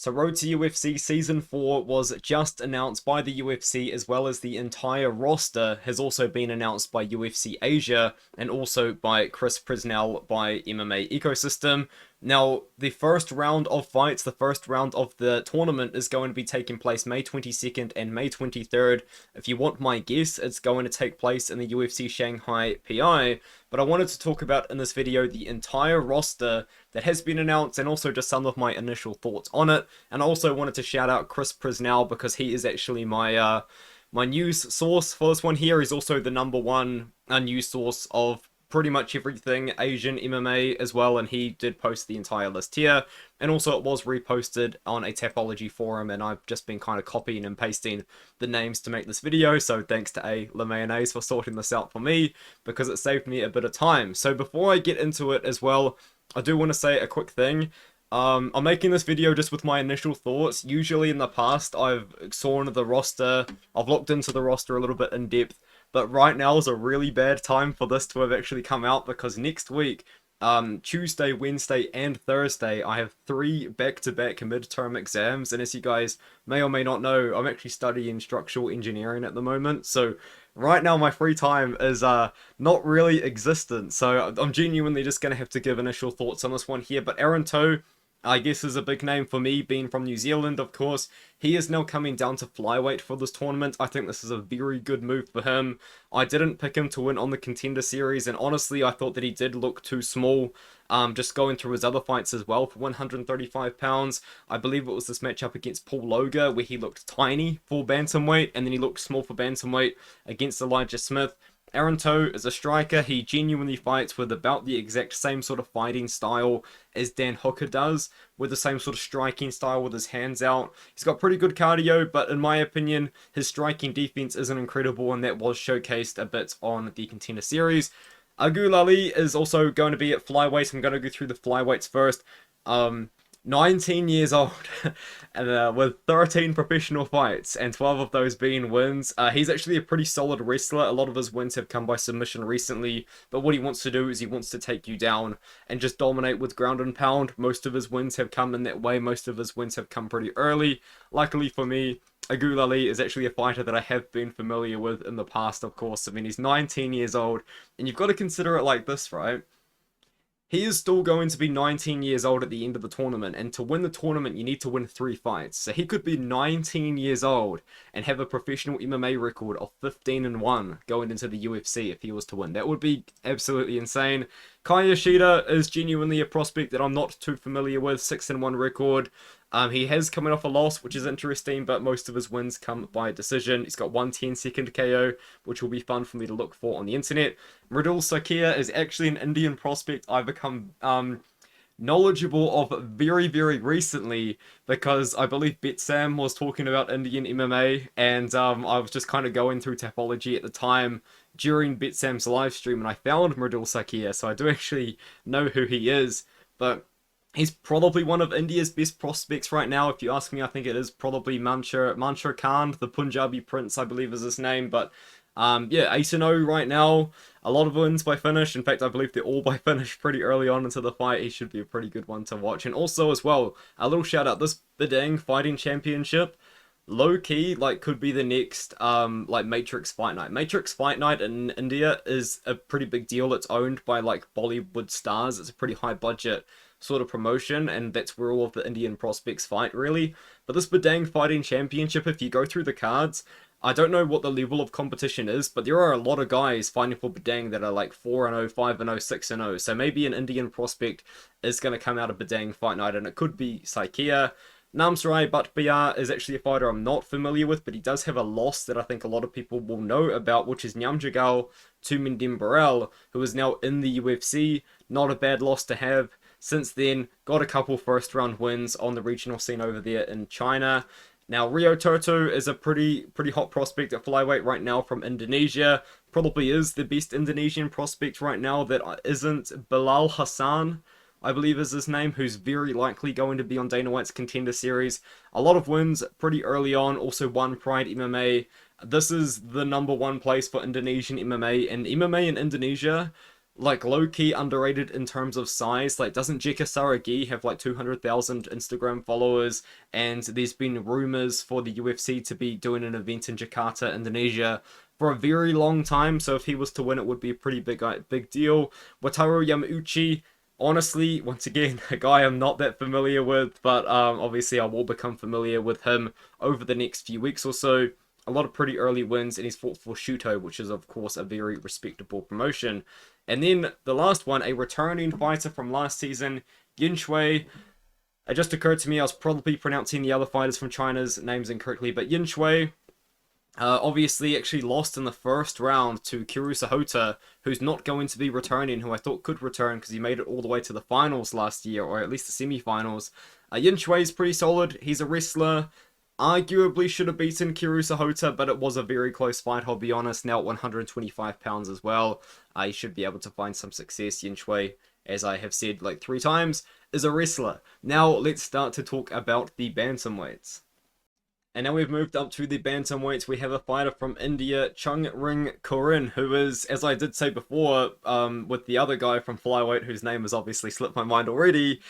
So Road to UFC Season 4 was just announced by the UFC, as well as the entire roster has also been announced by UFC Asia and also by Chris Prisnell by MMA Ecosystem. Now, the first round of fights, the first round of the tournament is going to be taking place May 22nd and May 23rd. If you want my guess, it's going to take place in the UFC Shanghai PI. But I wanted to talk about in this video the entire roster that has been announced and also just some of my initial thoughts on it. And I also wanted to shout out Chris Prisnell because he is actually my my news source for this one here. He's also the #1 news source of pretty much everything Asian MMA as well, and he did post the entire list here. And also it was reposted on a Tapology forum, and I've just been kind of copying and pasting the names to make this video, so thanks to Le Mayonnaise for sorting this out for me, because it saved me a bit of time. So before I get into it as well, I do want to say a quick thing. I'm making this video just with my initial thoughts. Usually in the past, I've sawn the roster, I've looked into the roster a little bit in depth, but right now is a really bad time for this to have actually come out, because next week, Tuesday, Wednesday, and Thursday, I have 3 back-to-back midterm exams, and as you guys may or may not know, I'm actually studying structural engineering at the moment, so right now my free time is not really existent, so I'm genuinely just going to have to give initial thoughts on this one here. But Aaron Toe, I guess, is a big name for me, being from New Zealand, of course. He is now coming down to flyweight for this tournament. I think this is a very good move for him. I didn't pick him to win on the Contender Series, and honestly, I thought that he did look too small, just going through his other fights as well for 135 pounds. I believe it was this matchup against Paul Loga, where he looked tiny for bantamweight, and then he looked small for bantamweight against Elijah Smith. Aaron Toe is a striker. He genuinely fights with about the exact same sort of fighting style as Dan Hooker does, with the same sort of striking style with his hands out. He's got pretty good cardio, but in my opinion, his striking defense isn't incredible, and that was showcased a bit on the Contender Series. Agul Ali is also going to be at flyweight. I'm going to go through the flyweights first. 19 years old, and with 13 professional fights, and 12 of those being wins. He's actually a pretty solid wrestler. A lot of his wins have come by submission recently, but what he wants to do is he wants to take you down and just dominate with ground and pound. Most of his wins have come in that way. Most of his wins have come pretty early. Luckily for me, Agul Ali is actually a fighter that I have been familiar with in the past, of course. I mean, he's 19 years old, and you've got to consider it like this, right? He is still going to be 19 years old at the end of the tournament, and to win the tournament, you need to win 3 fights. So he could be 19 years old and have a professional MMA record of 15-1 going into the UFC if he was to win. That would be absolutely insane. Kai Yoshida is genuinely a prospect that I'm not too familiar with. 6-1 record. He has coming off a loss, which is interesting, but most of his wins come by decision. He's got 1 10-second KO, which will be fun for me to look for on the internet. Mridul Sakia is actually an Indian prospect I've become knowledgeable of very, very recently, because I believe Betsam was talking about Indian MMA, and I was just kind of going through Tapology at the time during Betsam's live stream, and I found Mridul Sakia, so I do actually know who he is, but he's probably one of India's best prospects right now. If you ask me, I think it is probably Manshur Khan, the Punjabi prince, I believe is his name. But yeah, 8-0 right now. A lot of wins by finish. In fact, I believe they're all by finish pretty early on into the fight. He should be a pretty good one to watch. And also as well, a little shout out, this Bidang Fighting Championship, low key, like, could be the next like Matrix Fight Night. Matrix Fight Night in India is a pretty big deal. It's owned by like Bollywood stars. It's a pretty high budget sort of promotion, and that's where all of the Indian prospects fight, really. But this Bidang Fighting Championship, if you go through the cards, I don't know what the level of competition is, but there are a lot of guys fighting for Bidang that are like 4-0, 5-0, 6-0. So maybe an Indian prospect is going to come out of Bidang Fight Night, and it could be Saikia. Namsrai Bhatpayar is actually a fighter I'm not familiar with, but he does have a loss that I think a lot of people will know about, which is Nyamjagal to Mindim Burrell, who is now in the UFC. Not a bad loss to have. Since then, got a couple first round wins on the regional scene over there in China. Now, Rio Toto is a pretty hot prospect at flyweight right now from Indonesia. Probably is the best Indonesian prospect right now that isn't Bilal Hassan, I believe is his name, who's very likely going to be on Dana White's Contender Series. A lot of wins pretty early on, also won Pride MMA. This is the #1 place for Indonesian MMA, and MMA in Indonesia, like low-key underrated in terms of size. Like, doesn't Jeka Saragi have like 200,000 Instagram followers? And there's been rumors for the UFC to be doing an event in Jakarta, Indonesia for a very long time. So if he was to win, it would be a pretty big deal. Wataru Yamauchi, honestly, once again, a guy I'm not that familiar with, but obviously I will become familiar with him over the next few weeks or so. A lot of pretty early wins, and he's fought for Shuto, which is of course a very respectable promotion. And then the last one, a returning fighter from last season, Yin Shui. It just occurred to me I was probably pronouncing the other fighters from China's names incorrectly, but Yin Shui obviously actually lost in the first round to Kiru Sahota, who's not going to be returning, who I thought could return because he made it all the way to the finals last year, or at least the semi-finals. Yin Shui is pretty solid. He's a wrestler. Arguably should have beaten Kiru Sahota, but it was a very close fight, I'll be honest. Now at 125 pounds as well. He should be able to find some success. Yin Shui, as I have said like 3 times, is a wrestler. Now let's start to talk about the bantamweights. And now we've moved up to the bantamweights. We have a fighter from India, Chung Ring Korin, who is, as I did say before, with the other guy from flyweight, whose name has obviously slipped my mind already.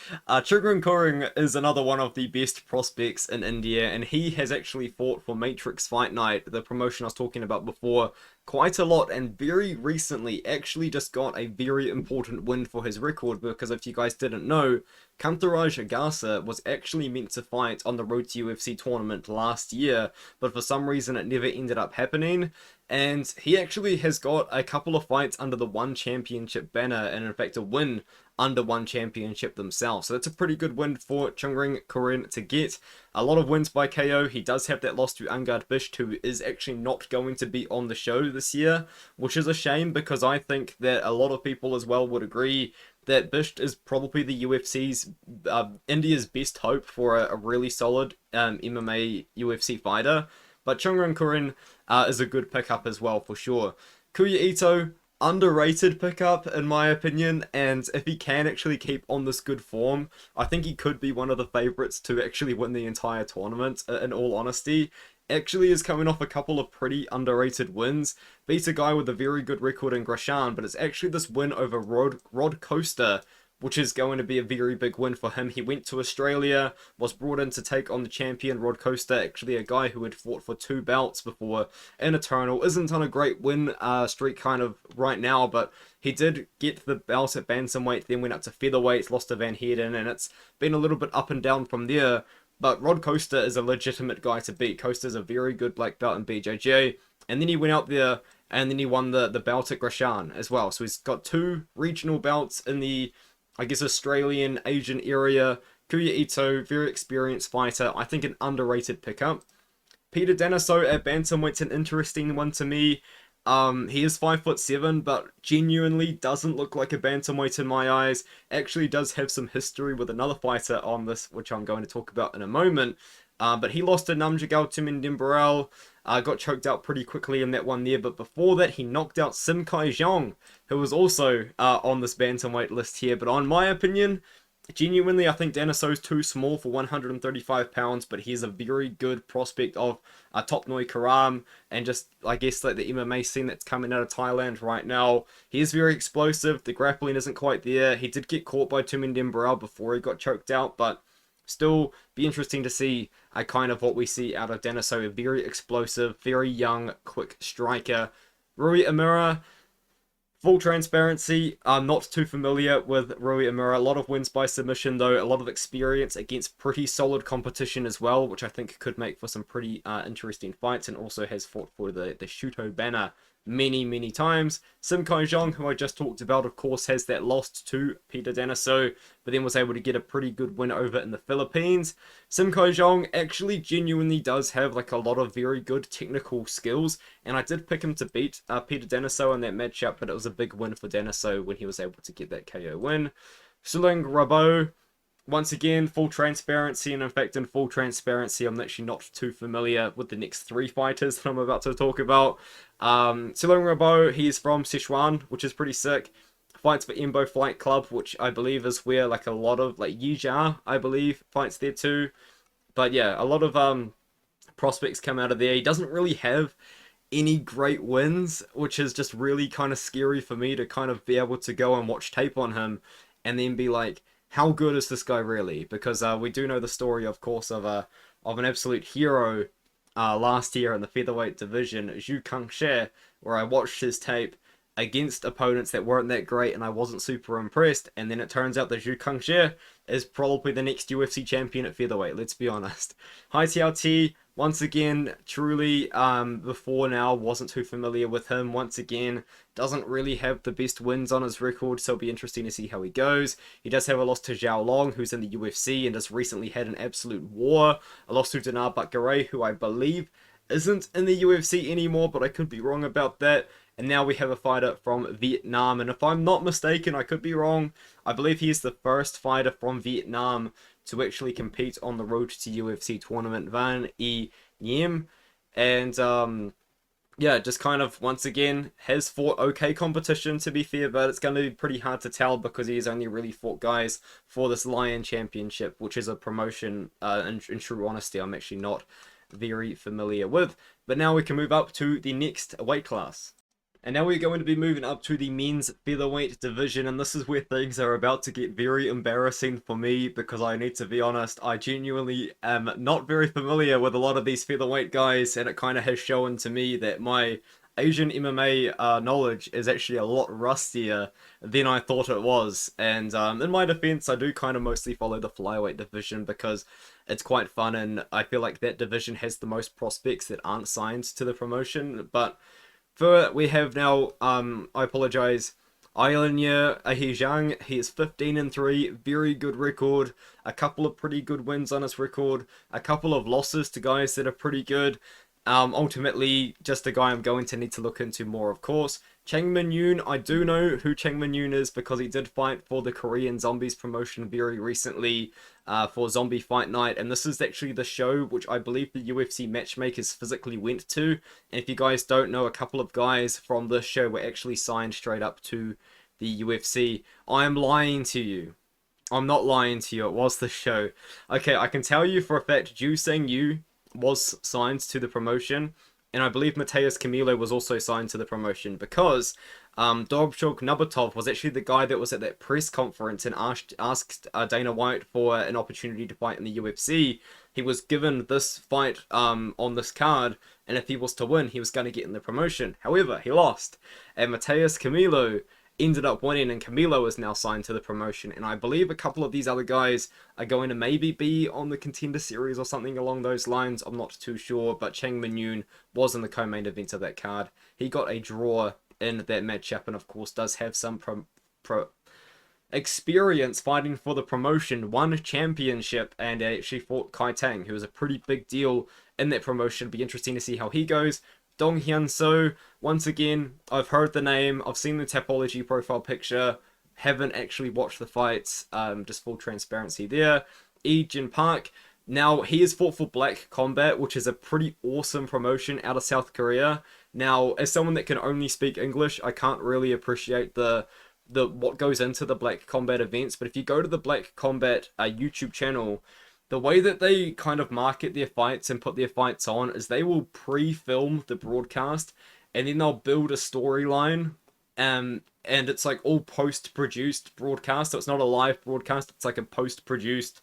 Chung Ring Korin is another one of the best prospects in India, and he has actually fought for Matrix Fight Night, the promotion I was talking about before, quite a lot, and very recently actually just got a very important win for his record, because if you guys didn't know, Kantaraj Agasa was actually meant to fight on the Road to UFC tournament last year, but for some reason it never ended up happening, and he actually has got a couple of fights under the One Championship banner, and in fact a win under One Championship themselves. So that's a pretty good win for Chung Ring Korin to get. A lot of wins by KO. He does have that loss to Angad Bisht, who is actually not going to be on the show this year, which is a shame because I think that a lot of people as well would agree that Bisht is probably the UFC's, India's best hope for a really solid MMA UFC fighter. But Chung Ring Korin is a good pickup as well for sure. Kuya Ito, underrated pickup in my opinion, and if he can actually keep on this good form, I think he could be one of the favorites to actually win the entire tournament, in all honesty. Actually is coming off a couple of pretty underrated wins. Beat a guy with a very good record in Grosjean, but it's actually this win over Rod Costa, which is going to be a very big win for him. He went to Australia, was brought in to take on the champion Rod Costa, actually a guy who had fought for 2 belts before in Eternal. Isn't on a great win streak kind of right now, but he did get the belt at bantamweight, then went up to featherweight, lost to Van Heerden, and it's been a little bit up and down from there. But Rod Costa is a legitimate guy to beat. Costa's a very good black belt in BJJ. And then he went out there and then he won the belt at Grosjean as well. So he's got 2 regional belts in the, I guess, Australian, Asian area. Kuya Ito, very experienced fighter. I think an underrated pickup. Peter Daniso at bantamweight's an interesting one to me. He is 5'7", but genuinely doesn't look like a bantamweight in my eyes. Actually does have some history with another fighter on this, which I'm going to talk about in a moment. But he lost to Namjagal Tumindimbarel, got choked out pretty quickly in that one there. But before that, he knocked out Sim Kai Zhang, who was also on this bantamweight list here. But on my opinion, genuinely, I think Daniso's too small for 135 pounds, but he's a very good prospect of Top Noi Karam, and just, I guess, like the MMA scene that's coming out of Thailand right now. He is very explosive. The grappling isn't quite there. He did get caught by Tumindim Barrel before he got choked out, but still be interesting to see kind of what we see out of Daniso. A very explosive, very young, quick striker. Rui Amura, full transparency, I'm not too familiar with Rui Amura. A lot of wins by submission though, a lot of experience against pretty solid competition as well, which I think could make for some pretty interesting fights, and also has fought for the Shuto banner many times. Sim Kai Zhang, who I just talked about, of course, has that lost to Peter Daniso, but then was able to get a pretty good win over in the Philippines. Sim Kai Zhang actually genuinely does have like a lot of very good technical skills, and I did pick him to beat Peter Daniso in that matchup, but it was a big win for Daniso when he was able to get that KO win. Suling Rabo, once again, full transparency, and in fact, in full transparency, I'm actually not too familiar with the next 3 fighters that I'm about to talk about. Suling Rabo, he's from Sichuan, which is pretty sick. Fights for Embo Fight Club, which I believe is where like a lot of like Yijia, I believe, fights there too. But yeah, a lot of prospects come out of there. He doesn't really have any great wins, which is just really kind of scary for me to kind of be able to go and watch tape on him and then be like, how good is this guy really? Because we do know the story, of course, of an absolute hero last year in the featherweight division, Zhu Kangxie, where I watched his tape against opponents that weren't that great and I wasn't super impressed, and then it turns out that Zhu Kangxie is probably the next UFC champion at featherweight, let's be honest. Hi TLT, once again, truly, before now, wasn't too familiar with him. Once again, doesn't really have the best wins on his record, so it'll be interesting to see how he goes. He does have a loss to Zhao Long, who's in the UFC and has recently had an absolute war. A loss to Dinar Bakare, who I believe isn't in the UFC anymore, but I could be wrong about that. And now we have a fighter from Vietnam, and if I'm not mistaken, I could be wrong, I believe he is the first fighter from Vietnam to actually compete on the road to UFC tournament, Van E Niem. And yeah, just kind of once again has fought okay competition, to be fair, but it's going to be pretty hard to tell because he's only really fought guys for this Lion Championship, which is a promotion, in true honesty, I'm actually not very familiar with. But now we can move up to the next weight class. And now we're going to be moving up to the men's featherweight division, and this is where things are about to get very embarrassing for me because I need to be honest, I genuinely am not very familiar with a lot of these featherweight guys, and it kind of has shown to me that my Asian MMA knowledge is actually a lot rustier than I thought it was. And in my defense, I do kind of mostly follow the flyweight division because it's quite fun, and I feel like that division has the most prospects that aren't signed to the promotion. But we have now, I apologize, Ailanya Ahijang. He is 15-3, very good record, a couple of pretty good wins on his record, a couple of losses to guys that are pretty good. Ultimately, just a guy I'm going to need to look into more, of course. Chang Min Yoon, I do know who Chang Min Yoon is because he did fight for the Korean Zombies promotion very recently for Zombie Fight Night, and this is actually the show which I believe the UFC matchmakers physically went to. And if you guys don't know, a couple of guys from this show were actually signed straight up to the UFC. I am lying to you. I'm not lying to you, it was the show. Okay, I can tell you for a fact, Ju Sang Yu was signed to the promotion, and I believe Mateus Camilo was also signed to the promotion because Dobchuk Nabutov was actually the guy that was at that press conference and asked Dana White for an opportunity to fight in the UFC. He was given this fight on this card, and if he was to win, he was going to get in the promotion. However, he lost, and Mateus Camilo ended up winning, and Camilo is now signed to the promotion, and I believe a couple of these other guys are going to maybe be on the Contender Series or something along those lines. I'm not too sure, but Chang Min Yoon was in the co-main event of that card. He got a draw in that matchup, and of course does have some experience fighting for the promotion, won a championship, and actually fought Kai Tang, who was a pretty big deal in that promotion. It'll be interesting to see how he goes. Dong Hyun So, once again, I've heard the name, I've seen the Tapology profile picture, haven't actually watched the fights, just full transparency there. Lee Jin Park, now he has fought for Black Combat, which is a pretty awesome promotion out of South Korea. Now, as someone that can only speak English, I can't really appreciate the what goes into the Black Combat events, but if you go to the Black Combat YouTube channel, the way that they kind of market their fights and put their fights on is they will pre-film the broadcast and then they'll build a storyline, and it's like all post-produced broadcast, so it's not a live broadcast, it's like a post-produced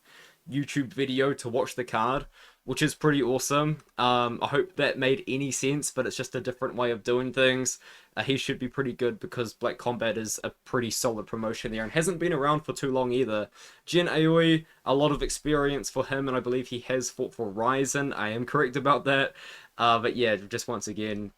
YouTube video to watch the card, which is pretty awesome. I hope that made any sense, but it's just a different way of doing things. He should be pretty good because Black Combat is a pretty solid promotion there and hasn't been around for too long either. Jin Aoi, a lot of experience for him, and I believe he has fought for Ryzen. I am correct about that. But yeah, just once again,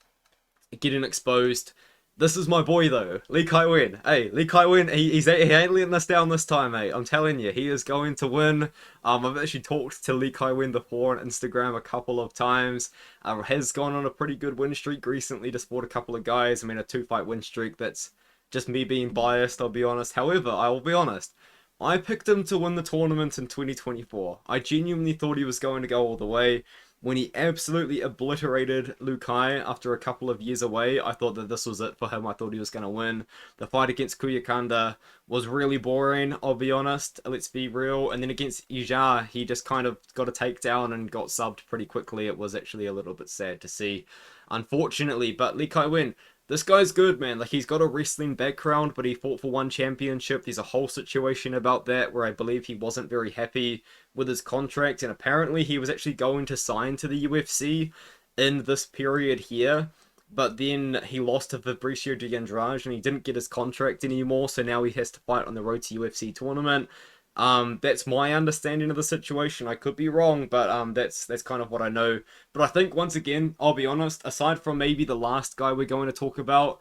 getting exposed. This is my boy though, Lee Kai-Wen. Hey, Lee Kai-Wen, he ain't letting us down this time, mate. I'm telling you, he is going to win. I've actually talked to Lee Kai-Wen before on Instagram a couple of times. Has gone on a pretty good win streak recently, just fought a couple of guys. I mean, a 2-fight win streak. That's just me being biased, I'll be honest. However, I will be honest, I picked him to win the tournament in 2024. I genuinely thought he was going to go all the way. when he absolutely obliterated Lukai after a couple of years away. I thought that this was it for him. I thought he was going to win. The fight against Kuyakanda was really boring, I'll be honest. Let's be real. And then against Ija, he just kind of got a takedown and got subbed pretty quickly. It was actually a little bit sad to see, unfortunately. But Lee Kai Win, this guy's good, man. Like, he's got a wrestling background, but he fought for one championship. There's a whole situation about that where I believe he wasn't very happy with his contract, and apparently he was actually going to sign to the UFC in this period here, but then he lost to Fabricio de Andrade and he didn't get his contract anymore, so now he has to fight on the road to UFC tournament. That's my understanding of the situation. I could be wrong, but that's kind of what I know. But I think, once again, I'll be honest, aside from maybe the last guy we're going to talk about,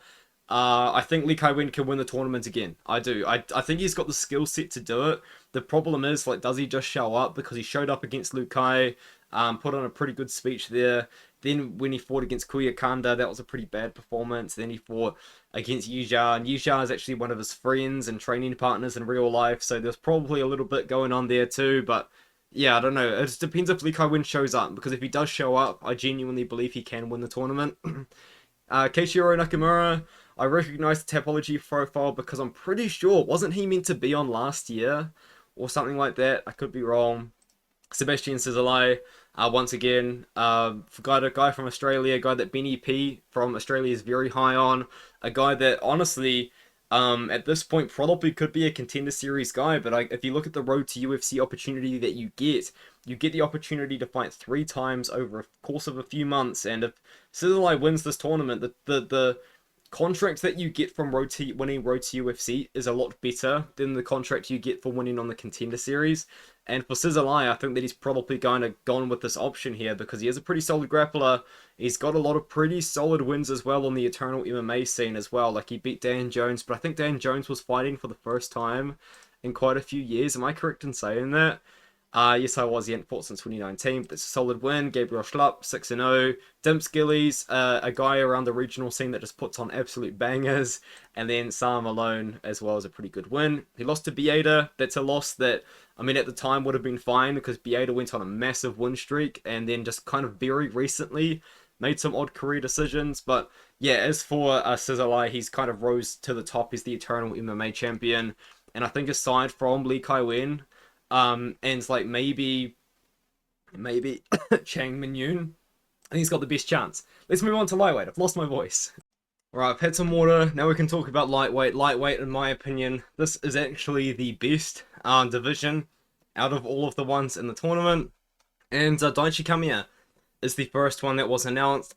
I think Lee Kai Win can win the tournament again. I do. I think he's got the skill set to do it. The problem is, like, does he just show up? Because he showed up against Lukai, put on a pretty good speech there. Then when he fought against Kuyakanda, that was a pretty bad performance. Then he fought against Yuja, and Yuja is actually one of his friends and training partners in real life, so there's probably a little bit going on there too, but yeah, I don't know. It just depends if Lee Kai Win shows up, because if he does show up, I genuinely believe he can win the tournament. Keishiro Nakamura, I recognize the Tapology profile because I'm pretty sure, wasn't he meant to be on last year? Or something like that? I could be wrong. Sebastian Cizalai, once again, a guy from Australia, a guy that Benny P from Australia is very high on, a guy that honestly, at this point probably could be a contender series guy, but if you look at the road to UFC opportunity that you get the opportunity to fight 3 times over a course of a few months, and if Cizalai wins this tournament, the contract that you get from winning Road to UFC is a lot better than the contract you get for winning on the Contender Series. And for Cizalai, I think that he's probably gone with this option here because he is a pretty solid grappler. He's got a lot of pretty solid wins as well on the Eternal MMA scene as well. Like, he beat Dan Jones, but I think Dan Jones was fighting for the first time in quite a few years. Am I correct in saying that? Yes, I was. He hadn't fought since 2019. That's a solid win. Gabriel Schlupp, 6-0. Dimps Gillies, a guy around the regional scene that just puts on absolute bangers. And then Sam Malone as well as a pretty good win. He lost to Bieda. That's a loss that, I mean, at the time would have been fine because Bieda went on a massive win streak and then just kind of very recently made some odd career decisions. But yeah, as for Cizalai, he's kind of rose to the top. He's the Eternal MMA champion. And I think aside from Lee Kai Wen, and like maybe Chang Min Yoon, I think he's got the best chance. Let's move on to lightweight. I've lost my voice. Alright, I've had some water. Now we can talk about lightweight. Lightweight, in my opinion, this is actually the best division out of all of the ones in the tournament. And Daichi Kamiya is the first one that was announced.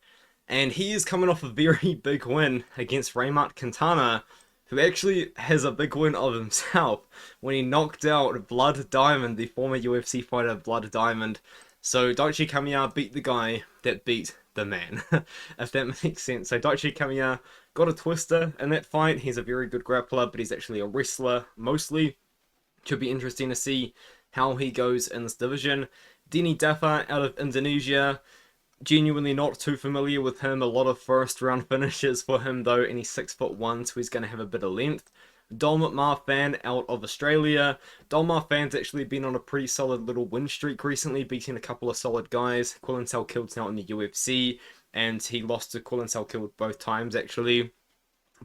And he is coming off a very big win against Raymart Quintana, who actually has a big win of himself when he knocked out Blood Diamond, the former UFC fighter Blood Diamond. So Daichi Kamiya beat the guy that beat the man, if that makes sense. So Daichi Kamiya got a twister in that fight. He's a very good grappler, but he's actually a wrestler mostly. Should be interesting to see how he goes in this division. Denny Daffa out of Indonesia. Genuinely not too familiar with him. A lot of first round finishes for him though, and he's 6'1", so he's going to have a bit of length. Dom Marfan out of Australia. Dom Marfan's actually been on a pretty solid little win streak recently, beating a couple of solid guys. Quillan Salkild's now in the UFC, and he lost to Quillan Salkild both times actually.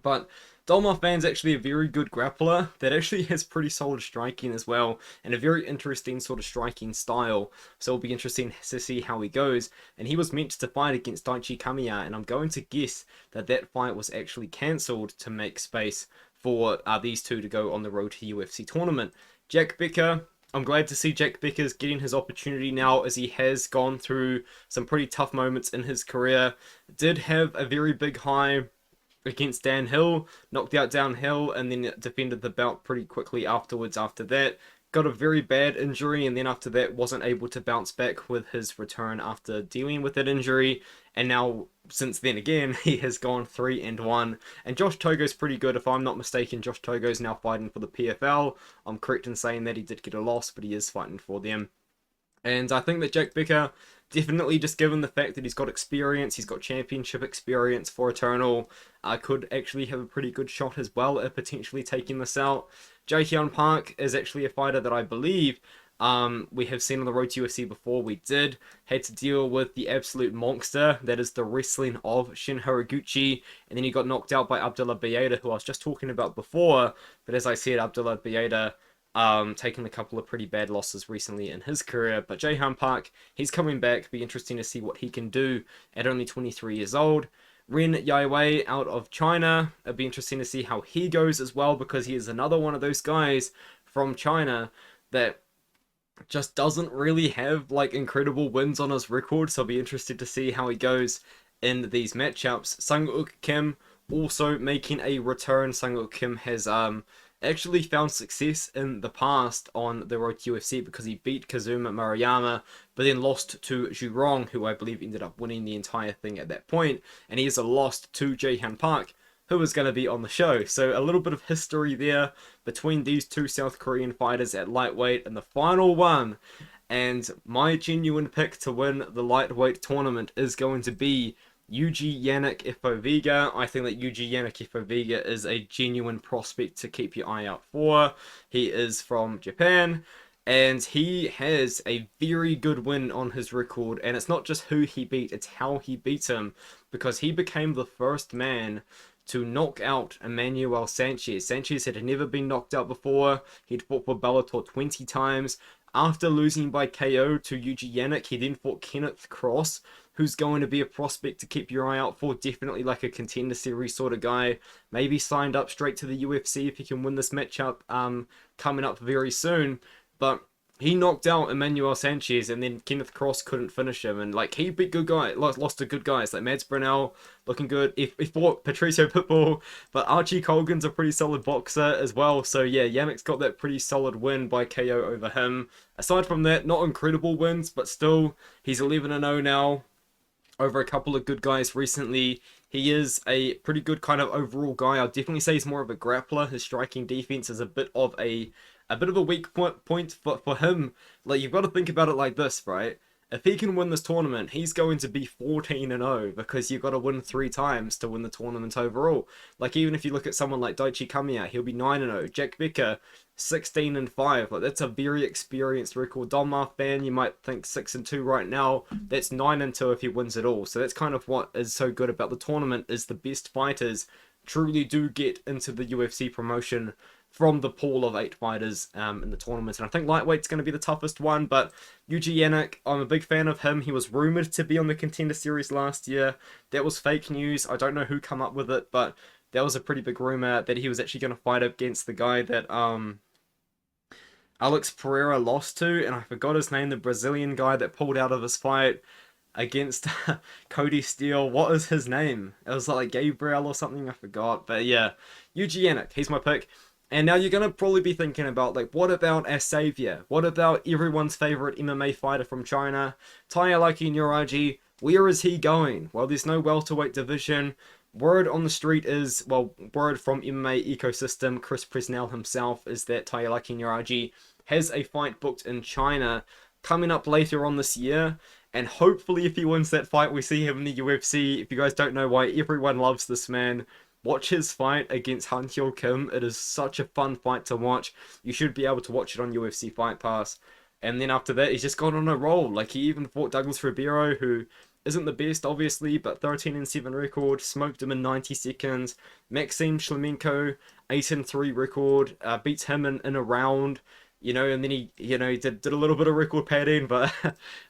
But Dom Marfan's actually a very good grappler that actually has pretty solid striking as well, and a very interesting sort of striking style. So it'll be interesting to see how he goes. And he was meant to fight against Daichi Kamiya, and I'm going to guess that that fight was actually cancelled to make space for these two to go on the road to UFC tournament. Jack Becker, I'm glad to see Jack Becker's getting his opportunity now, as he has gone through some pretty tough moments in his career. Did have a very big high against Dan Hill, knocked out Dan Hill, and then defended the belt pretty quickly afterwards after that. Got a very bad injury, and then after that wasn't able to bounce back with his return after dealing with that injury. And now, since then again, he has gone 3-1. And Josh Togo's pretty good. If I'm not mistaken, Josh Togo's now fighting for the PFL. I'm correct in saying that he did get a loss, but he is fighting for them. And I think that Jack Becker, definitely just given the fact that he's got experience, he's got championship experience for Eternal, could actually have a pretty good shot as well at potentially taking this out. Jae Hyun Park is actually a fighter that I believe We have seen on the road to UFC before, we had to deal with the absolute monster that is the wrestling of Shin Horiguchi, and then he got knocked out by Abdullah Biyeda, who I was just talking about before. But as I said, Abdullah Biyeda taken a couple of pretty bad losses recently in his career. But Jaehan Park, he's coming back. Be interesting to see what he can do at only 23 years old. Ren Yaiwei out of China. It'd be interesting to see how he goes as well, because he is another one of those guys from China that just doesn't really have like incredible wins on his record. So I'll be interested to see how he goes in these matchups. Sang-uk Kim also making a return. Sang-uk Kim has actually found success in the past on the road to UFC because he beat Kazuma Maruyama, but then lost to Zhurong, who I believe ended up winning the entire thing at that point, and he has lost to Jaehan Park, who is going to be on the show. So a little bit of history there between these two South Korean fighters at lightweight in the final one. And my genuine pick to win the lightweight tournament is going to be Yuji Yannick Ifovega. I think that Yuji Yannick Ifovega is a genuine prospect to keep your eye out for. He is from Japan, and he has a very good win on his record. And it's not just who he beat, it's how he beat him, because he became the first man to knock out Emmanuel Sanchez. Sanchez had never been knocked out before. He'd fought for Bellator 20 times. After losing by KO to Yuji Yannick, he then fought Kenneth Cross, who's going to be a prospect to keep your eye out for. Definitely like a contender series sort of guy. Maybe signed up straight to the UFC if he can win this matchup coming up very soon. But he knocked out Emmanuel Sanchez, and then Kenneth Cross couldn't finish him. And like, he beat good guys, lost to good guys like Mads Brunel, looking good. He fought Patricio Pitbull, but Archie Colgan's a pretty solid boxer as well. So yeah, Yannick's got that pretty solid win by KO over him. Aside from that, not incredible wins, but still, he's 11-0 now over a couple of good guys recently. He is a pretty good kind of overall guy. I'll definitely say he's more of a grappler. His striking defense is a bit of a weak point for him. Like, you've got to think about it like this, right? If he can win this tournament, he's going to be 14-0 because you've got to win 3 times to win the tournament overall. Like, even if you look at someone like Daichi Kamiya, he'll be 9-0. Jack Becker, 16-5. Like, that's a very experienced record. Don Marfan, you might think 6-2 right now. That's 9-2 if he wins it all. So that's kind of what is so good about the tournament, is the best fighters truly do get into the UFC promotion from the pool of 8 fighters in the tournament. And I think lightweight's going to be the toughest one, but Yuji Yannick, I'm a big fan of him. He was rumoured to be on the Contender Series last year. That was fake news. I don't know who come up with it, but that was a pretty big rumour that he was actually going to fight against the guy that Alex Pereira lost to, and I forgot his name, the Brazilian guy that pulled out of his fight against Cody Steele. What is his name? It was like Gabriel or something, I forgot. But yeah, Yuji Yannick, he's my pick. And now you're going to probably be thinking about, like, what about our savior? What about everyone's favorite MMA fighter from China, Taiyalaki Nuraji? Where is he going? Well, there's no welterweight division. Word on the street is, well, word from MMA ecosystem, Chris Presnell himself, is that Taiyalaki Nuraji has a fight booked in China coming up later on this year. And hopefully if he wins that fight, we see him in the UFC. If you guys don't know why everyone loves this man, watch his fight against Han Hyo Kim. It is such a fun fight to watch. You should be able to watch it on UFC Fight Pass. And then after that, he's just gone on a roll. Like, he even fought Douglas Ribeiro, who isn't the best, obviously, but 13-7 record, smoked him in 90 seconds. Maxim Shlemenko, 8-3 record, beats him in a round. You know, and then he did a little bit of record padding, but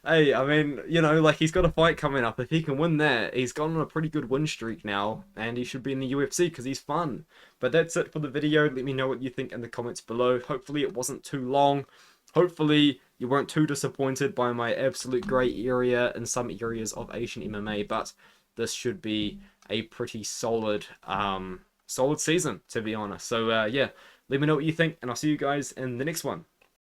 hey, I mean, like, he's got a fight coming up. If he can win that, he's gone on a pretty good win streak now, and he should be in the UFC because he's fun. But that's it for the video. Let me know what you think in the comments below. Hopefully it wasn't too long. Hopefully you weren't too disappointed by my absolute grey area in some areas of Asian MMA, but this should be a pretty solid season, to be honest. So yeah, let me know what you think, and I'll see you guys in the next one.